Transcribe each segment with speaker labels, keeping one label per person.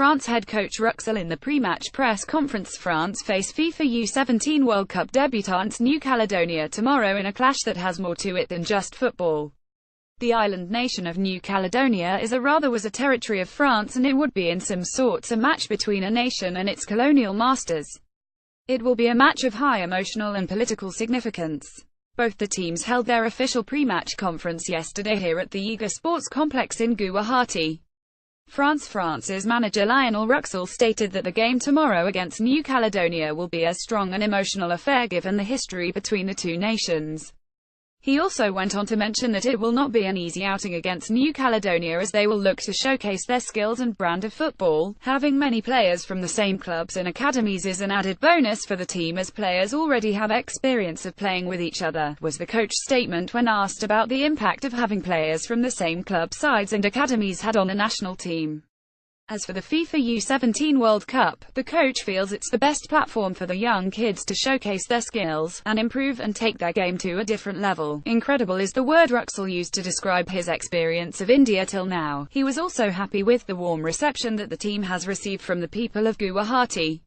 Speaker 1: France head coach Rouxel in the pre-match press conference. France face FIFA U17 World Cup debutants New Caledonia tomorrow in a clash that has more to it than just football. The island nation of New Caledonia was a territory of France, and it would be in some sorts a match between a nation and its colonial masters. It will be a match of high emotional and political significance. Both the teams held their official pre-match conference yesterday here at the Yiga Sports Complex in Guwahati. France's manager Lionel Rouxel stated that the game tomorrow against New Caledonia will be a strong and emotional affair given the history between the two nations. He also went on to mention that it will not be an easy outing against New Caledonia, as they will look to showcase their skills and brand of football. Having many players from the same clubs and academies is an added bonus for the team, as players already have experience of playing with each other, was the coach's statement when asked about the impact of having players from the same club sides and academies had on the national team. As for the FIFA U17 World Cup, the coach feels it's the best platform for the young kids to showcase their skills, and improve and take their game to a different level. Incredible is the word Rouxel used to describe his experience of India till now. He was also happy with the warm reception that the team has received from the people of Guwahati.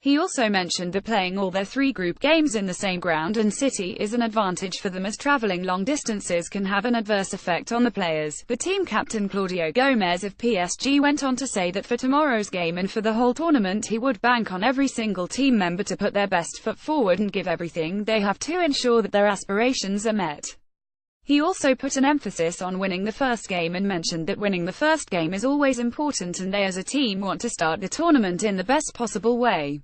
Speaker 1: He also mentioned that playing all their 3 group games in the same ground and city is an advantage for them, as travelling long distances can have an adverse effect on the players. The team captain Claudio Gomez of PSG went on to say that for tomorrow's game and for the whole tournament he would bank on every single team member to put their best foot forward and give everything they have to ensure that their aspirations are met. He also put an emphasis on winning the first game and mentioned that winning the first game is always important, and they as a team want to start the tournament in the best possible way.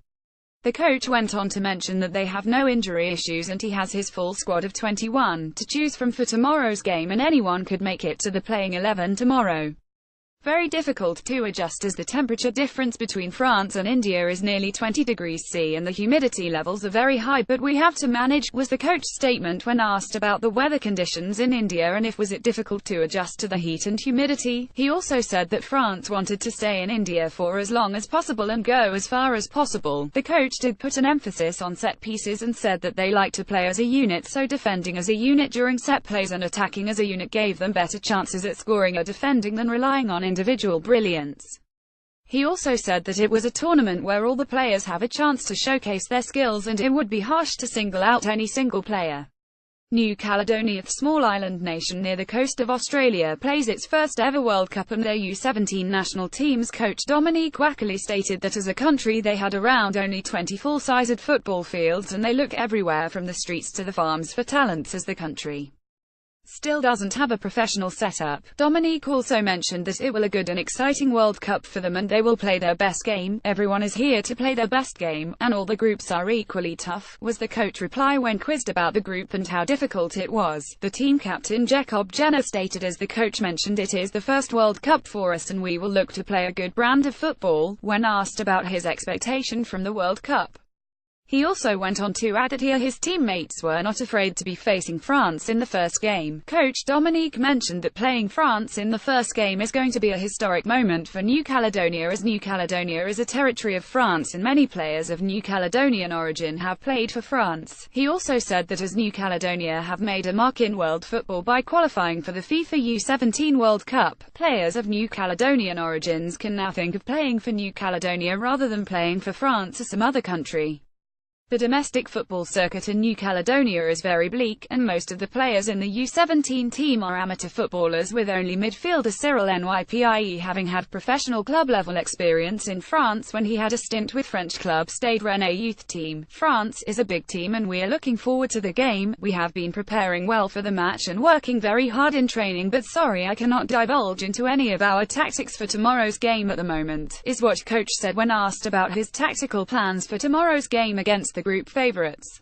Speaker 1: The coach went on to mention that they have no injury issues and he has his full squad of 21 to choose from for tomorrow's game, and anyone could make it to the playing 11 tomorrow. Very difficult to adjust, as the temperature difference between France and India is nearly 20 degrees C and the humidity levels are very high, but we have to manage, was the coach's statement when asked about the weather conditions in India and if was it difficult to adjust to the heat and humidity. He also said that France wanted to stay in India for as long as possible and go as far as possible. The coach did put an emphasis on set pieces and said that they like to play as a unit, so defending as a unit during set plays and attacking as a unit gave them better chances at scoring or defending than relying on individual brilliance. He also said that it was a tournament where all the players have a chance to showcase their skills and it would be harsh to single out any single player. New Caledonia, the small island nation near the coast of Australia, plays its first ever World Cup, and their U17 national team's coach Dominique Rouxel stated that as a country they had around only 20 full-sized football fields and they look everywhere from the streets to the farms for talents, as the country still doesn't have a professional setup. Dominique also mentioned that it will be a good and exciting World Cup for them and they will play their best game. Everyone is here to play their best game, and all the groups are equally tough, was the coach reply when quizzed about the group and how difficult it was. The team captain Jacob Jenner stated, as the coach mentioned, it is the first World Cup for us and we will look to play a good brand of football. When asked about his expectation from the World Cup, he also went on to add that his teammates were not afraid to be facing France in the first game. Coach Dominique mentioned that playing France in the first game is going to be a historic moment for New Caledonia, as New Caledonia is a territory of France and many players of New Caledonian origin have played for France. He also said that as New Caledonia have made a mark in world football by qualifying for the FIFA U17 World Cup, players of New Caledonian origins can now think of playing for New Caledonia rather than playing for France or some other country. The domestic football circuit in New Caledonia is very bleak, and most of the players in the U17 team are amateur footballers, with only midfielder Cyril Nypie having had professional club-level experience in France when he had a stint with French club Stade Rennais youth team. France is a big team and we are looking forward to the game. We have been preparing well for the match and working very hard in training, but sorry I cannot divulge into any of our tactics for tomorrow's game at the moment, is what coach said when asked about his tactical plans for tomorrow's game against the group favourites.